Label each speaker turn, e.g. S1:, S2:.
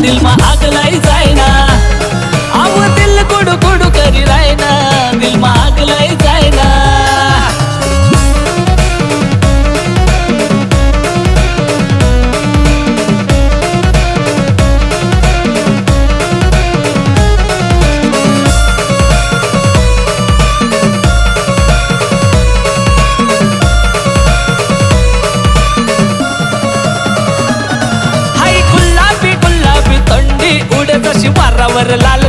S1: दिल मा आग लाई जायना आव दिल कुडू कुडू करी रायना दिल मा आग लाई जायना उडे तशी वारावर लाल